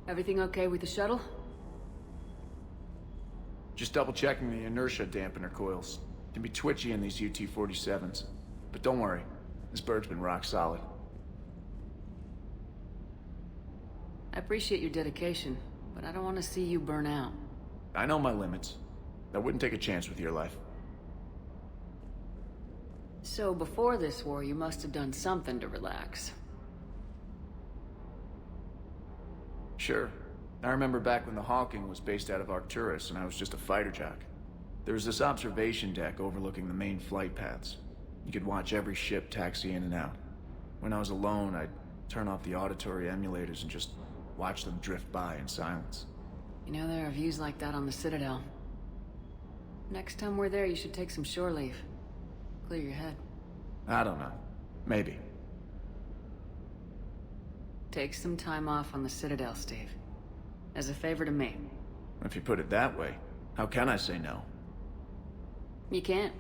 Everything okay with the shuttle? Just double-checking the inertia dampener coils. Can be twitchy in these UT-47s. But don't worry, this bird's been rock solid. I appreciate your dedication, but I don't want to see you burn out. I know my limits. I wouldn't take a chance with your life. So before this war, you must have done something to relax. Sure. I remember back when the Hawking was based out of Arcturus and I was just a fighter jock. There was this observation deck overlooking the main flight paths. You could watch every ship taxi in and out. When I was alone, I'd turn off the auditory emulators and just watch them drift by in silence. You know, there are views like that on the Citadel. Next time we're there, you should take some shore leave. Clear your head. I don't know. Maybe. Take some time off on the Citadel, Steve. As a favor to me. If you put it that way, how can I say no? You can't.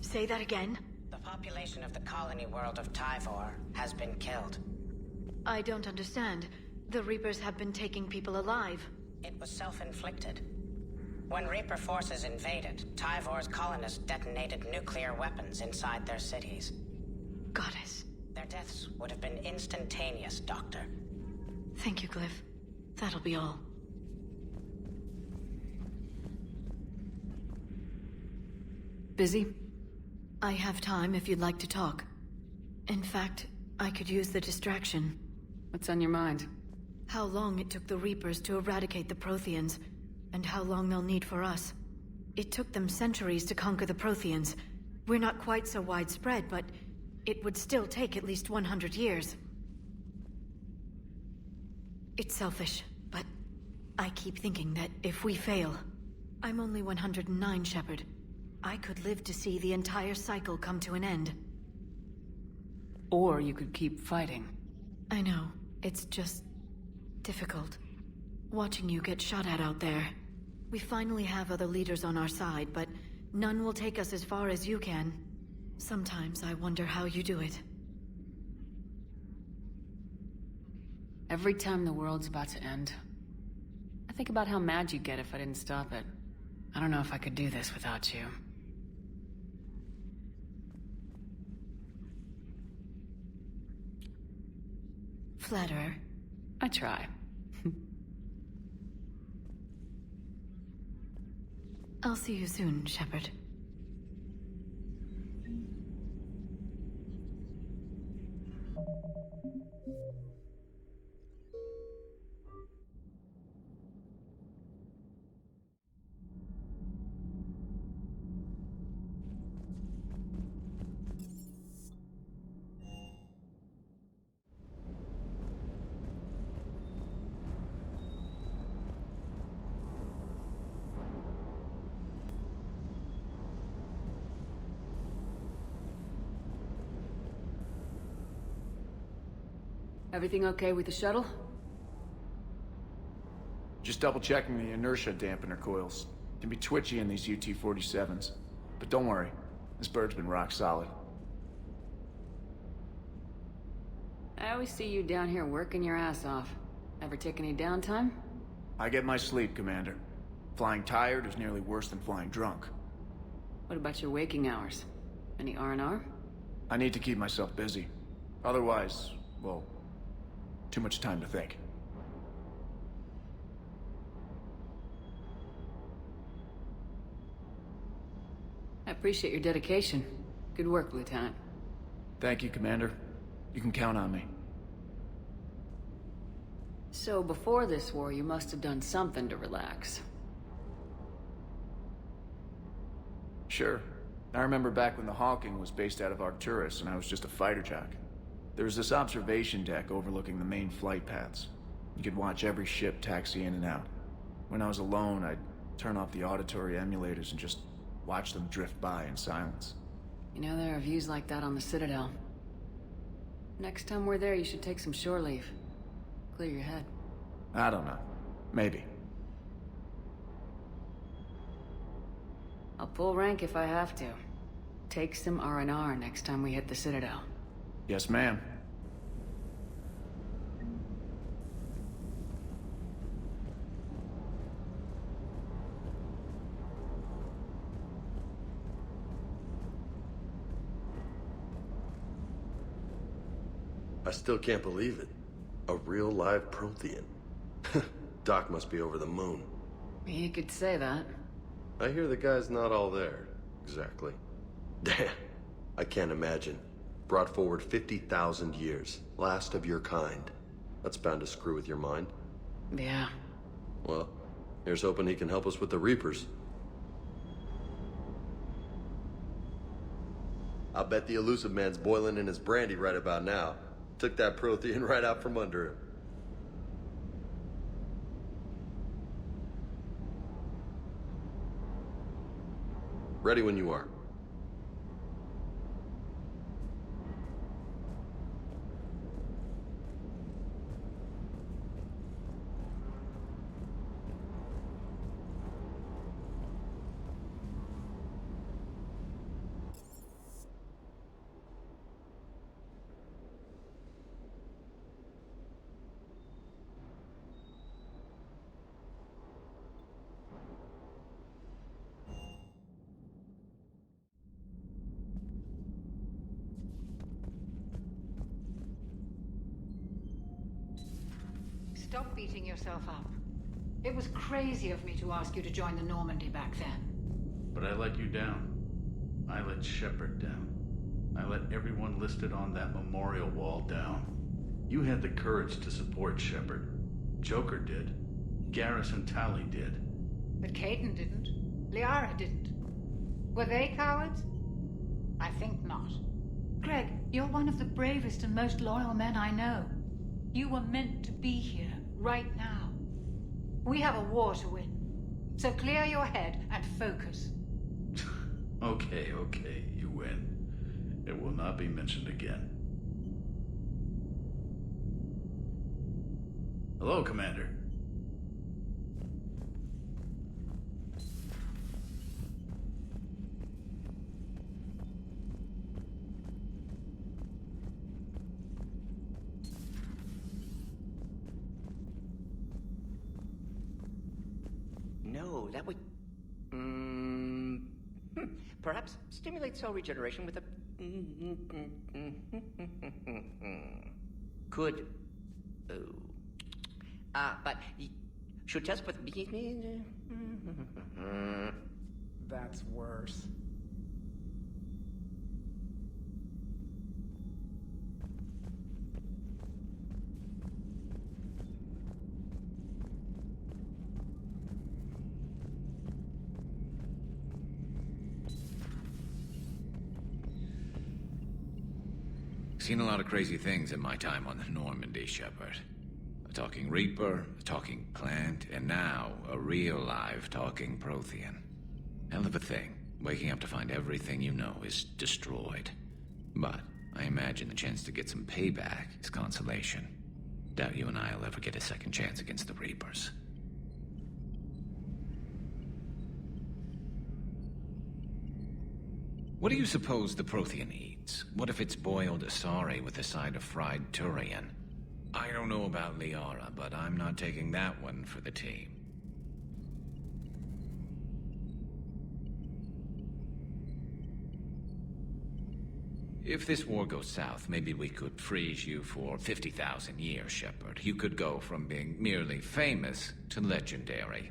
Say that again? The population of the colony world of Tyvor has been killed. I don't understand. The Reapers have been taking people alive. It was self-inflicted. When Reaper forces invaded, Tyvor's colonists detonated nuclear weapons inside their cities. Goddess. Their deaths would have been instantaneous, Doctor. Thank you, Glyph. That'll be all. Busy? I have time if you'd like to talk. In fact, I could use the distraction. What's on your mind? How long it took the Reapers to eradicate the Protheans, and how long they'll need for us. It took them centuries to conquer the Protheans. We're not quite so widespread, but it would still take at least 100 years. It's selfish, but I keep thinking that if we fail... I'm only 109, Shepard. I could live to see the entire cycle come to an end. Or you could keep fighting. I know. It's just... difficult. Watching you get shot at out there. We finally have other leaders on our side, but none will take us as far as you can. Sometimes I wonder how you do it. Every time the world's about to end, I think about how mad you'd get if I didn't stop it. I don't know if I could do this without you. Flatterer. I try. I'll see you soon, Shepard. Everything okay with the shuttle? Just double-checking the inertia dampener coils. Can be twitchy in these UT-47s. But don't worry, this bird's been rock solid. I always see you down here working your ass off. Ever take any downtime? I get my sleep, Commander. Flying tired is nearly worse than flying drunk. What about your waking hours? Any R&R? I need to keep myself busy. Otherwise, well, too much time to think. I appreciate your dedication. Good work, Lieutenant. Thank you, Commander. You can count on me. So before this war, you must have done something to relax. Sure. I remember back when the Hawking was based out of Arcturus and I was just a fighter jock. There was this observation deck overlooking the main flight paths. You could watch every ship taxi in and out. When I was alone, I'd turn off the auditory emulators and just watch them drift by in silence. You know, there are views like that on the Citadel. Next time we're there, you should take some shore leave. Clear your head. I don't know. Maybe. I'll pull rank if I have to. Take some R&R next time we hit the Citadel. Yes, ma'am. I still can't believe it. A real live Prothean. Doc must be over the moon. You could say that. I hear the guy's not all there. Exactly. Damn. I can't imagine. Brought forward 50,000 years. Last of your kind. That's bound to screw with your mind. Yeah. Well, here's hoping he can help us with the Reapers. I'll bet the elusive man's boiling in his brandy right about now. Took that Prothean right out from under him. Ready when you are. Stop beating yourself up. It was crazy of me to ask you to join the Normandy back then. But I let you down. I let Shepard down. I let everyone listed on that memorial wall down. You had the courage to support Shepard. Joker did. Garrus and Tali did. But Caden didn't. Liara didn't. Were they cowards? I think not. Greg, you're one of the bravest and most loyal men I know. You were meant to be here, right now. We have a war to win. So clear your head and focus. Okay, you win. It will not be mentioned again. Hello, Commander. No, that would... Perhaps stimulate cell regeneration with a... Could... but... Should test with... That's worse. Seen a lot of crazy things in my time on the Normandy, Shepard. A talking Reaper, a talking plant, and now a real live talking Prothean. Hell of a thing, waking up to find everything you know is destroyed. But I imagine the chance to get some payback is consolation. Doubt you and I'll ever get a second chance against the Reapers. What do you suppose the Prothean eats? What if it's boiled asari with a side of fried Turian? I don't know about Liara, but I'm not taking that one for the team. If this war goes south, maybe we could freeze you for 50,000 years, Shepard. You could go from being merely famous to legendary.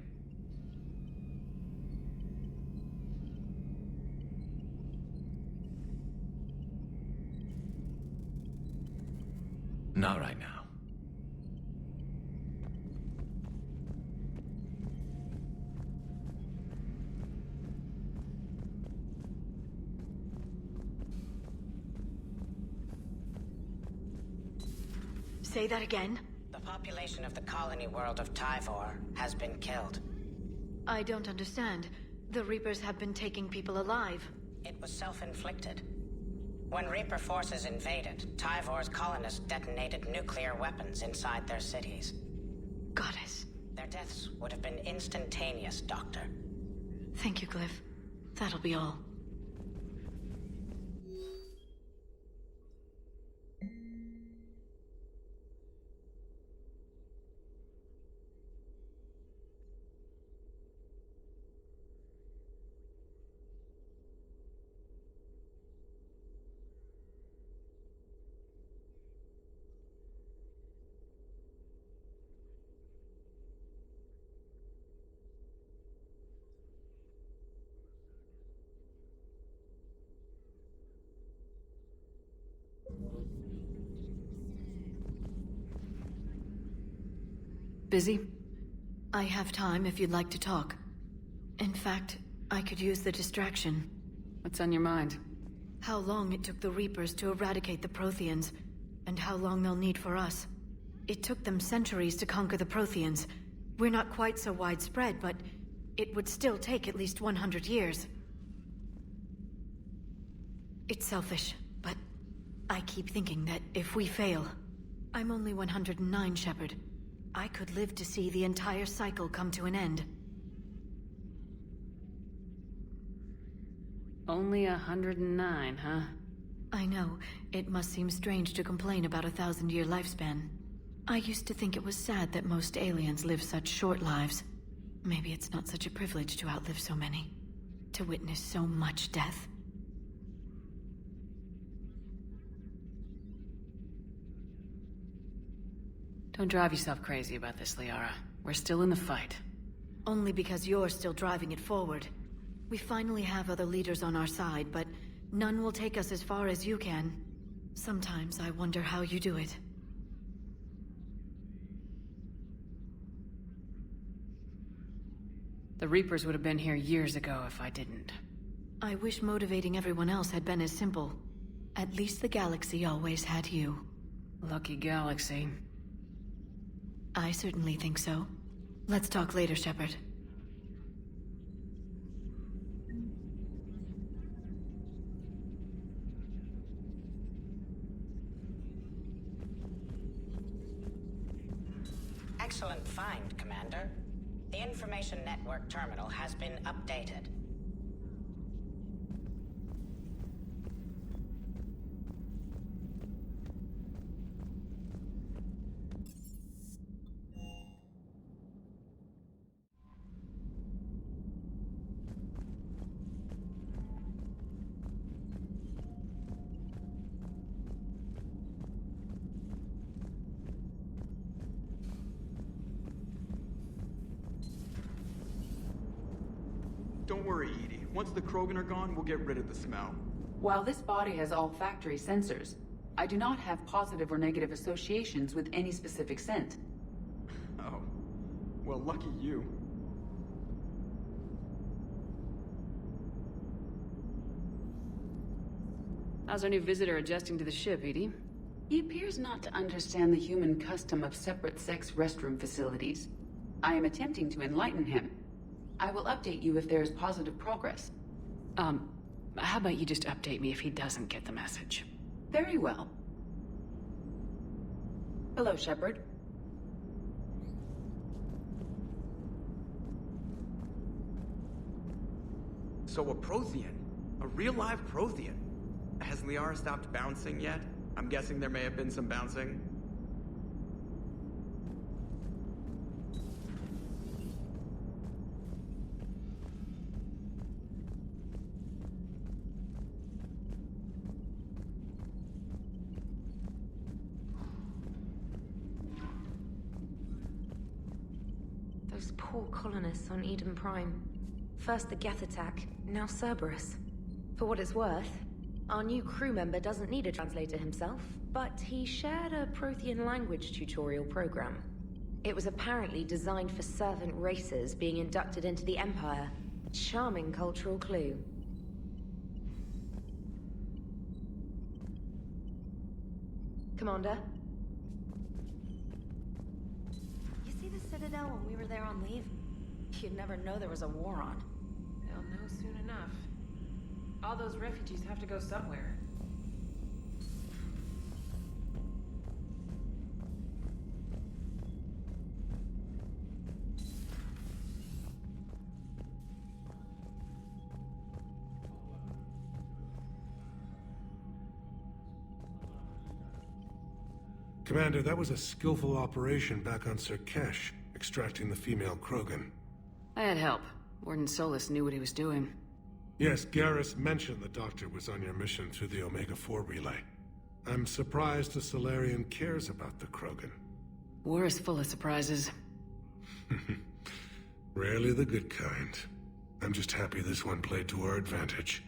Not right now. Say that again? The population of the colony world of Tyvor has been killed. I don't understand. The Reapers have been taking people alive. It was self-inflicted. When Reaper forces invaded, Tyvor's colonists detonated nuclear weapons inside their cities. Got it. Their deaths would have been instantaneous, Doctor. Thank you, Glyph. That'll be all. Busy? I have time if you'd like to talk. In fact, I could use the distraction. What's on your mind? How long it took the Reapers to eradicate the Protheans, and how long they'll need for us. It took them centuries to conquer the Protheans. We're not quite so widespread, but it would still take at least 100 years. It's selfish, but I keep thinking that if we fail... I'm only 109, Shepard. I could live to see the entire cycle come to an end. Only 109, huh? I know. It must seem strange to complain about a 1,000-year lifespan. I used to think it was sad that most aliens live such short lives. Maybe it's not such a privilege to outlive so many. To witness so much death. Don't drive yourself crazy about this, Liara. We're still in the fight. Only because you're still driving it forward. We finally have other leaders on our side, but none will take us as far as you can. Sometimes I wonder how you do it. The Reapers would have been here years ago if I didn't. I wish motivating everyone else had been as simple. At least the galaxy always had you. Lucky galaxy. I certainly think so. Let's talk later, Shepard. Excellent find, Commander. The Information Network terminal has been updated. Don't worry, Edie. Once the Krogan are gone, we'll get rid of the smell. While this body has olfactory sensors, I do not have positive or negative associations with any specific scent. Oh. Well, lucky you. How's our new visitor adjusting to the ship, Edie? He appears not to understand the human custom of separate sex restroom facilities. I am attempting to enlighten him. I will update you if there is positive progress. How about you just update me if he doesn't get the message? Very well. Hello, Shepard. So a Prothean? A real live Prothean? Has Liara stopped bouncing yet? I'm guessing there may have been some bouncing. Those poor colonists on Eden Prime. First the Geth attack, now Cerberus. For what it's worth, our new crew member doesn't need a translator himself, but he shared a Prothean language tutorial program. It was apparently designed for servant races being inducted into the Empire. Charming cultural clue. Commander? You see the Citadel when we were there on leave? You'd never know there was a war on. They'll know soon enough. All those refugees have to go somewhere. Commander, that was a skillful operation back on Sirkesh, extracting the female Krogan. I had help. Warden Solis knew what he was doing. Yes, Garrus mentioned the Doctor was on your mission through the Omega-4 relay. I'm surprised the Solarian cares about the Krogan. War is full of surprises. Rarely the good kind. I'm just happy this one played to our advantage.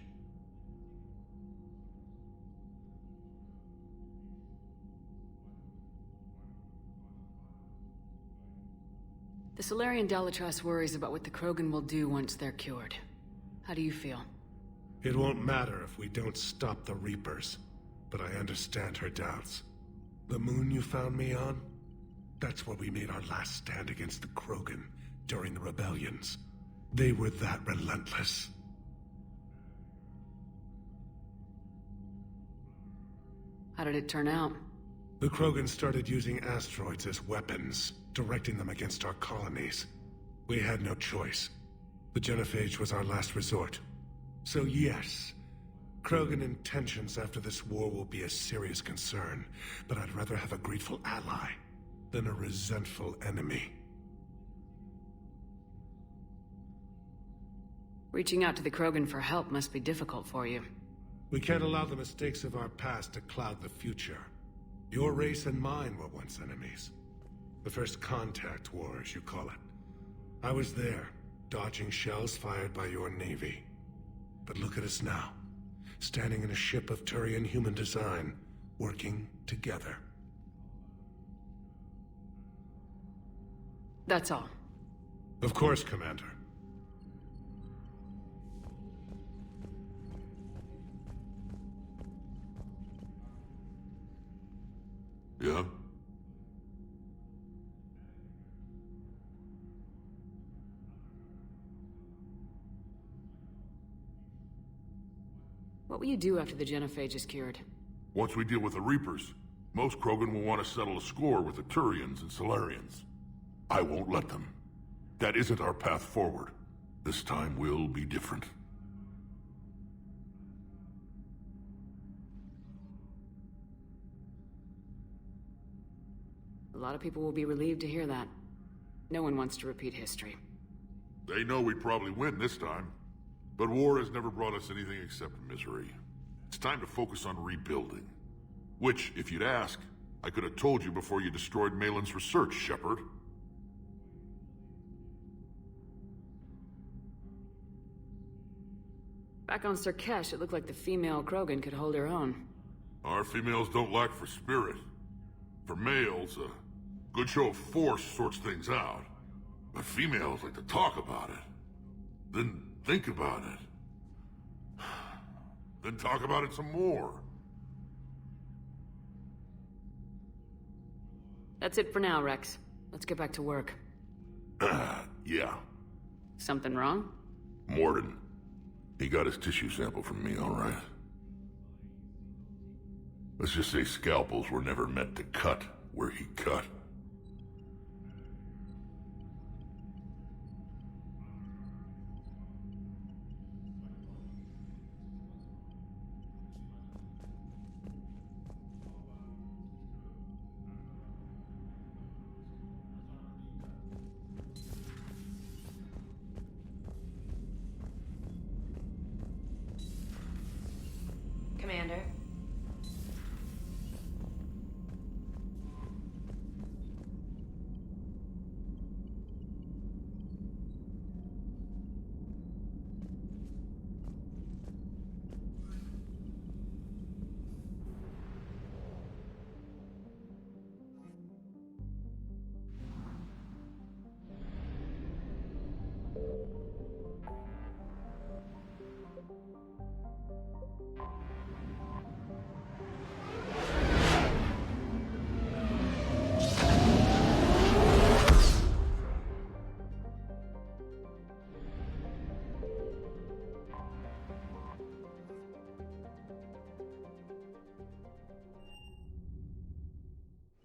The Solarian Dalatrass worries about what the Krogan will do once they're cured. How do you feel? It won't matter if we don't stop the Reapers, but I understand her doubts. The moon you found me on? That's where we made our last stand against the Krogan during the rebellions. They were that relentless. How did it turn out? The Krogan started using asteroids as weapons, directing them against our colonies. We had no choice. The genophage was our last resort. So yes, Krogan intentions after this war will be a serious concern, but I'd rather have a grateful ally than a resentful enemy. Reaching out to the Krogan for help must be difficult for you. We can't allow the mistakes of our past to cloud the future. Your race and mine were once enemies. The first contact war, as you call it. I was there, dodging shells fired by your navy. But look at us now, standing in a ship of Turian human design, working together. That's all. Of course, Commander. Yeah? What will you do after the genophage is cured? Once we deal with the Reapers, most Krogan will want to settle a score with the Turians and Solarians. I won't let them. That isn't our path forward. This time will be different. A lot of people will be relieved to hear that. No one wants to repeat history. They know we probably win this time. But war has never brought us anything except misery. It's time to focus on rebuilding. Which, if you'd ask, I could have told you before you destroyed Malin's research, Shepard. Back on Sirkesh, it looked like the female Krogan could hold her own. Our females don't lack for spirit. For males, a good show of force sorts things out. But females like to talk about it. Then think about it. Then talk about it some more. That's it for now, Rex. Let's get back to work. Yeah. Something wrong? Morden. He got his tissue sample from me, all right. Let's just say scalpels were never meant to cut where he cut. Commander.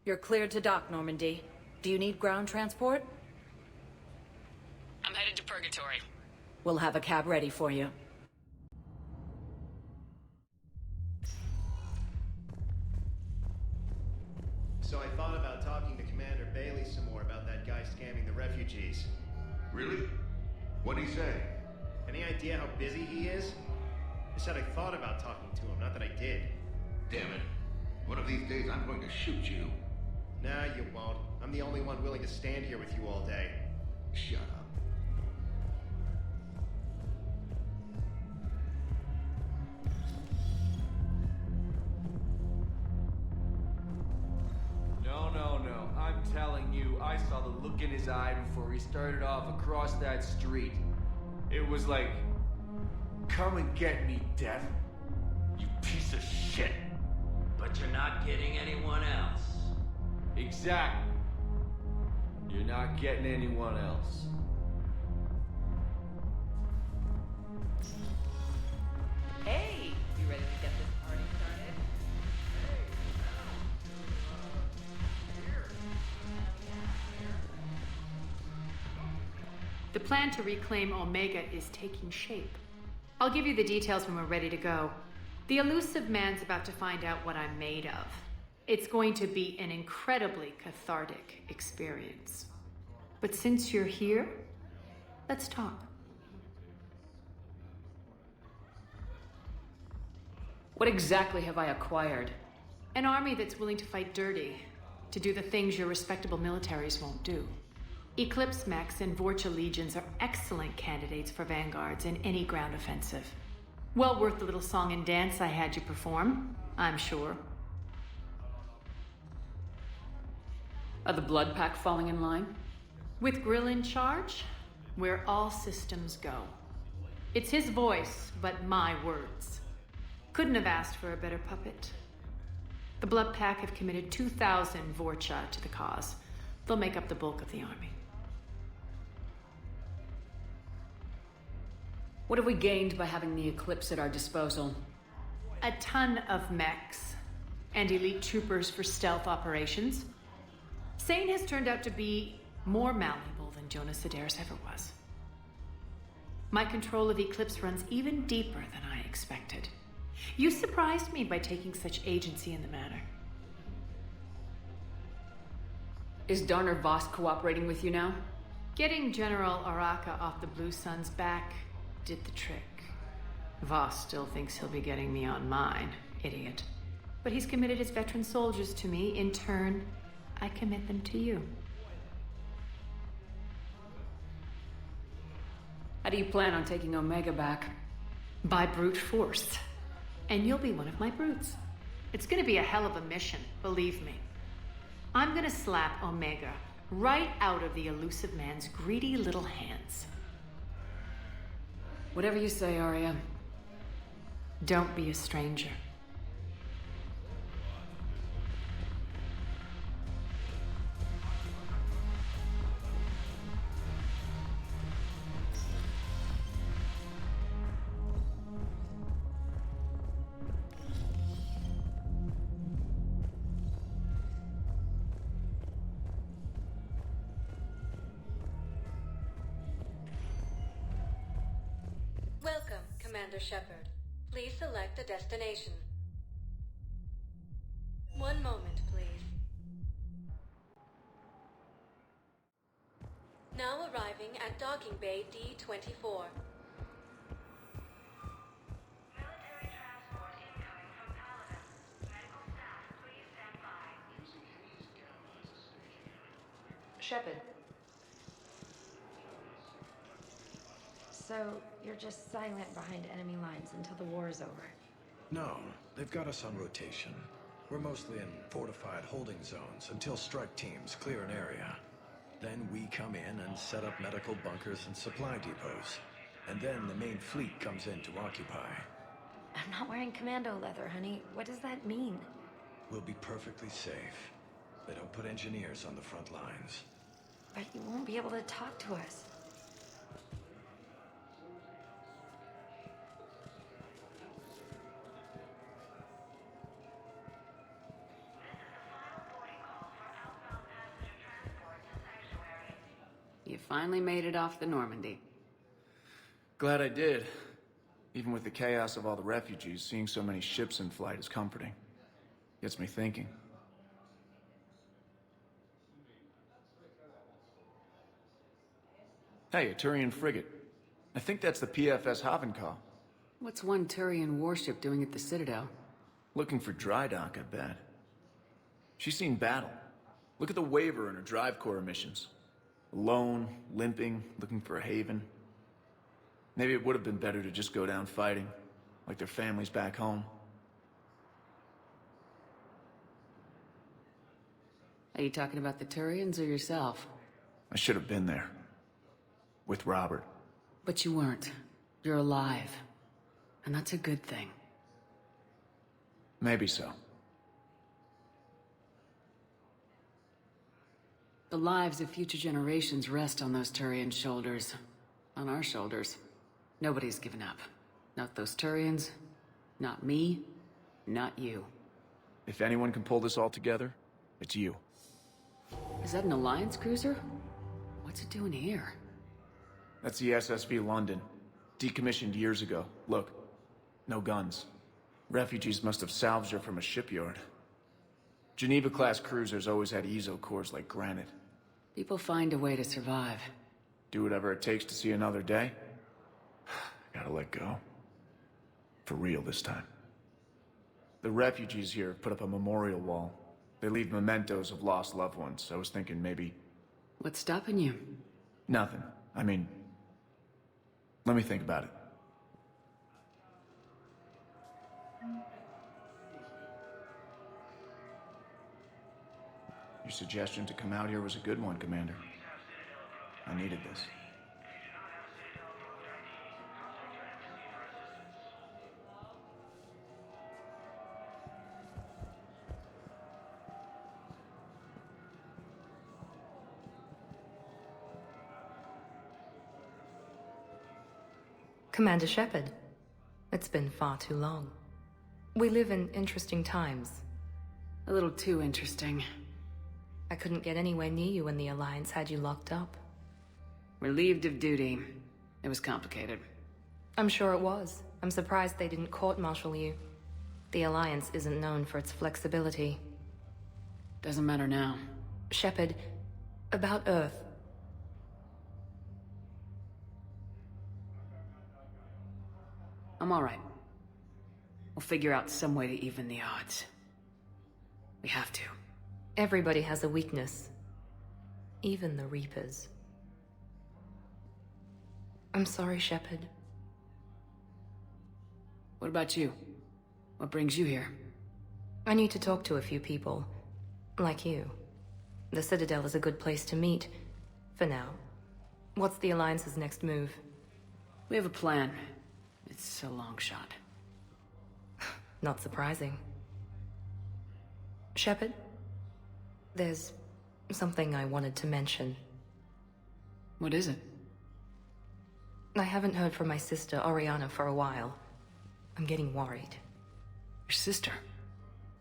You're cleared to dock, Normandy. Do you need ground transport? I'm headed to Purgatory. We'll have a cab ready for you. So I thought about talking to Commander Bailey some more about that guy scamming the refugees. Really? What'd he say? Any idea how busy he is? I said I thought about talking to him, not that I did. Damn it. One of these days I'm going to shoot you. Nah, you won't. I'm the only one willing to stand here with you all day. Shut up. No. I'm telling you, I saw the look in his eye before he started off across that street. It was like, come and get me, Death. You piece of shit. But you're not getting anyone else. Exactly. You're not getting anyone else. Hey, you ready to get this party started? The plan to reclaim Omega is taking shape. I'll give you the details when we're ready to go. The elusive man's about to find out what I'm made of. It's going to be an incredibly cathartic experience. But since you're here, let's talk. What exactly have I acquired? An army that's willing to fight dirty, to do the things your respectable militaries won't do. Eclipse mechs and Vorcha legions are excellent candidates for vanguards in any ground offensive. Well worth the little song and dance I had you perform, I'm sure. Are the Blood Pack falling in line? With Grill in charge, we're all systems go. It's his voice, but my words. Couldn't have asked for a better puppet. The Blood Pack have committed 2,000 Vorcha to the cause. They'll make up the bulk of the army. What have we gained by having the Eclipse at our disposal? A ton of mechs and elite troopers for stealth operations. Sane has turned out to be more malleable than Jonas Sedaris ever was. My control of Eclipse runs even deeper than I expected. You surprised me by taking such agency in the matter. Is Darner Voss cooperating with you now? Getting General Araka off the Blue Sun's back did the trick. Voss still thinks he'll be getting me on mine, idiot. But he's committed his veteran soldiers to me. In turn, I commit them to you. How do you plan on taking Omega back? By brute force. And you'll be one of my brutes. It's gonna be a hell of a mission, believe me. I'm gonna slap Omega right out of the elusive man's greedy little hands. Whatever you say, Arya. Don't be a stranger. Welcome, Commander Shepard. Please select a destination. One moment, please. Now arriving at Docking Bay D-24. Shepard. So, you're just silent behind enemy lines until the war is over? No, they've got us on rotation. We're mostly in fortified holding zones until strike teams clear an area. Then we come in and set up medical bunkers and supply depots. And then the main fleet comes in to occupy. I'm not wearing commando leather, honey. What does that mean? We'll be perfectly safe. They don't put engineers on the front lines. But you won't be able to talk to us. You finally made it off the Normandy. Glad I did. Even with the chaos of all the refugees, seeing so many ships in flight is comforting. Gets me thinking. Hey, a Turian frigate. I think that's the PFS Havenkaw. What's one Turian warship doing at the Citadel? Looking for dry dock, I bet. She's seen battle. Look at the waiver in her drive core emissions. Alone, limping, looking for a haven. Maybe it would have been better to just go down fighting, like their families back home. Are you talking about the Turians or yourself? I should have been there. With Robert. But you weren't. You're alive. And that's a good thing. Maybe so. The lives of future generations rest on those Turian shoulders. On our shoulders. Nobody's given up. Not those Turians. Not me. Not you. If anyone can pull this all together, it's you. Is that an Alliance cruiser? What's it doing here? That's the SSV London. Decommissioned years ago. Look. No guns. Refugees must have salvaged her from a shipyard. Geneva-class cruisers always had eezo cores like granite. People find a way to survive. Do whatever it takes to see another day. Gotta let go. For real this time. The refugees here put up a memorial wall. They leave mementos of lost loved ones. I was thinking maybe... What's stopping you? Nothing. I mean... Let me think about it. Your suggestion to come out here was a good one, Commander. I needed this. Commander Shepard, it's been far too long. We live in interesting times. A little too interesting. I couldn't get anywhere near you when the Alliance had you locked up. Relieved of duty. It was complicated. I'm sure it was. I'm surprised they didn't court-martial you. The Alliance isn't known for its flexibility. Doesn't matter now. Shepard, about Earth. I'm all right. We'll figure out some way to even the odds. We have to. Everybody has a weakness. Even the Reapers. I'm sorry, Shepard. What about you? What brings you here? I need to talk to a few people. Like you. The Citadel is a good place to meet. For now. What's the Alliance's next move? We have a plan. It's a long shot. Not surprising. Shepard? There's something I wanted to mention. What is it? I haven't heard from my sister, Oriana, for a while. I'm getting worried. Your sister?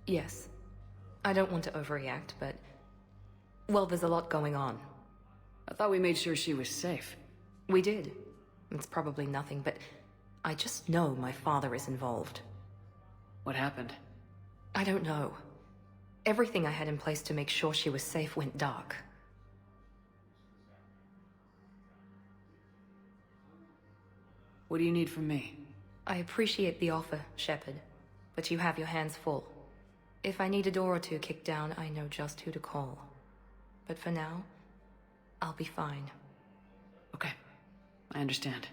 Yes. I don't want to overreact, but... Well, there's a lot going on. I thought we made sure she was safe. We did. It's probably nothing, but... I just know my father is involved. What happened? I don't know. Everything I had in place to make sure she was safe went dark. What do you need from me? I appreciate the offer, Shepard, but you have your hands full. If I need a door or two kicked down, I know just who to call. But for now, I'll be fine. Okay, I understand.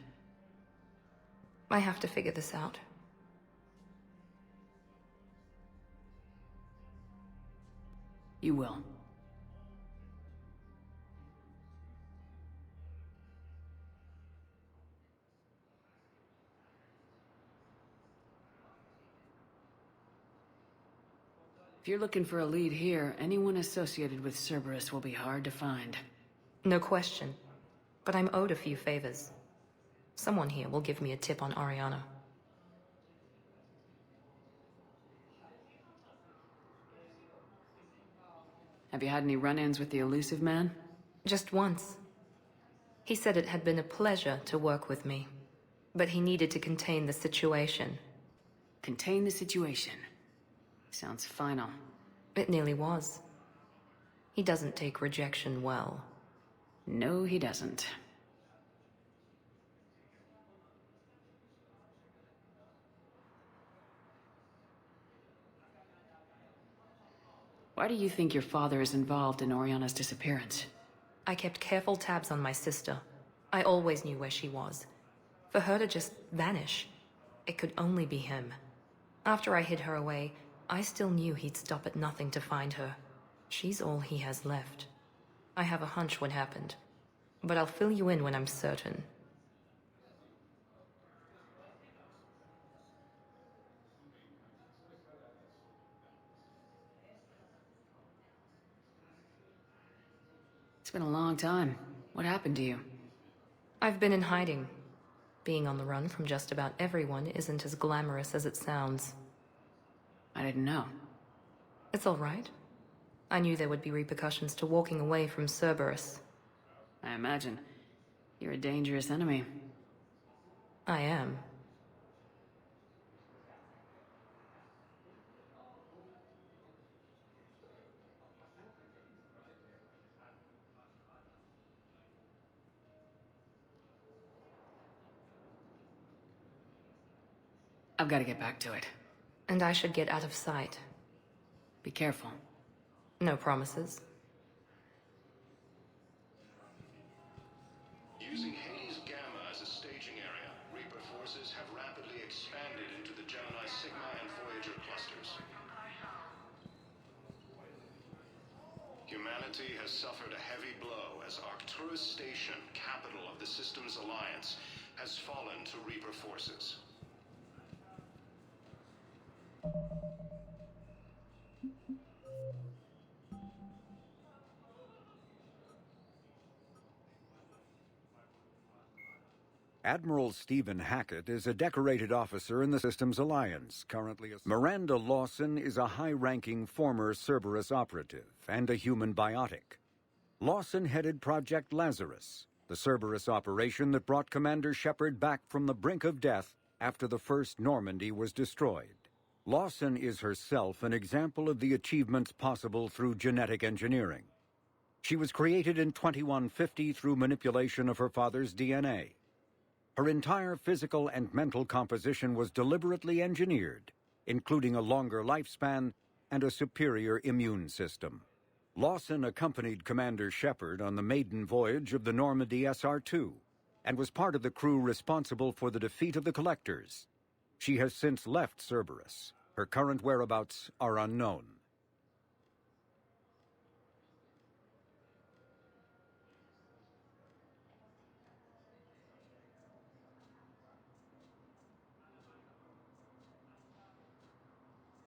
I have to figure this out. You will. If you're looking for a lead here, anyone associated with Cerberus will be hard to find. No question. But I'm owed a few favors. Someone here will give me a tip on Oriana. Have you had any run-ins with the elusive man? Just once. He said it had been a pleasure to work with me, but he needed to contain the situation. Contain the situation. Sounds final. It nearly was. He doesn't take rejection well. No, he doesn't. Why do you think your father is involved in Oriana's disappearance? I kept careful tabs on my sister. I always knew where she was. For her to just vanish, it could only be him. After I hid her away, I still knew he'd stop at nothing to find her. She's all he has left. I have a hunch what happened, but I'll fill you in when I'm certain. It's been a long time. What happened to you? I've been in hiding. Being on the run from just about everyone isn't as glamorous as it sounds. I didn't know. It's all right. I knew there would be repercussions to walking away from Cerberus. I imagine. You're a dangerous enemy. I am. I've got to get back to it. And I should get out of sight. Be careful. No promises. Using Hades Gamma as a staging area, Reaper forces have rapidly expanded into the Gemini Sigma and Voyager clusters. Humanity has suffered a heavy blow as Arcturus Station, capital of the Systems Alliance, has fallen to Reaper forces. Admiral Stephen Hackett is a decorated officer in the Systems Alliance, currently a... Miranda Lawson is a high-ranking former Cerberus operative and a human biotic. Lawson headed Project Lazarus, the Cerberus operation that brought Commander Shepard back from the brink of death after the first Normandy was destroyed. Lawson is herself an example of the achievements possible through genetic engineering. She was created in 2150 through manipulation of her father's DNA. Her entire physical and mental composition was deliberately engineered, including a longer lifespan and a superior immune system. Lawson accompanied Commander Shepard on the maiden voyage of the Normandy SR-2 and was part of the crew responsible for the defeat of the Collectors. She has since left Cerberus. Her current whereabouts are unknown.